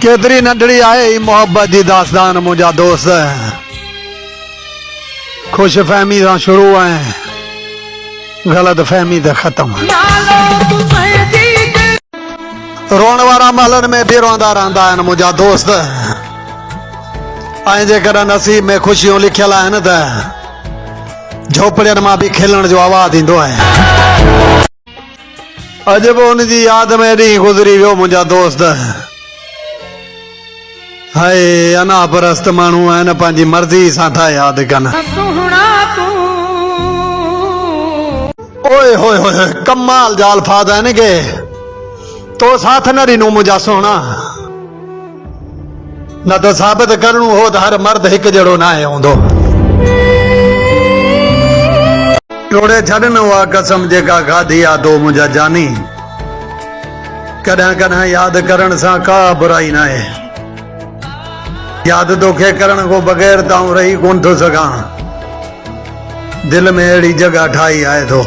केतरी नंढड़ी आहे मोहब्बत जी दास्तान मुंहिंजा दोस्त खुश फहमी सां शुरू है गलत फहमी ते खत्म रोण वारा महलन में भी रोंदा रहंदा आहिनि मुंहिंजा दोस्त ऐं जेकर नसीब में खुशियों लिखियल आहिनि त झोपड़ियुनि मां भी खिलण जो आवाज़ ईंदो आहे। अॼु बि उन जी याद में ॾींहुं गुज़री वियो मुंहिंजा दोस्त। हाय अना परस्त माण्हू आहिनि पंहिंजी मर्ज़ी सां था यादि कनि। ओए होए होए कमाल जा अल्फाज़ आहिनि के तो साथ न ॾिनो मुंहिंजा सोना न त साबित करणो हो त हर मर्द हिकु जहिड़ो न आहे हूंदो। टोड़े छॾनि उहा कसम जेका खाधी आहे तो मुंहिंजा जानी कॾहिं कॾहिं यादि करण सां का बुराई न आहे। याद तोखे करण को बगैर ताऊं रही कोन थो सघां दिल में अहिड़ी जगह ठाही आहे तो।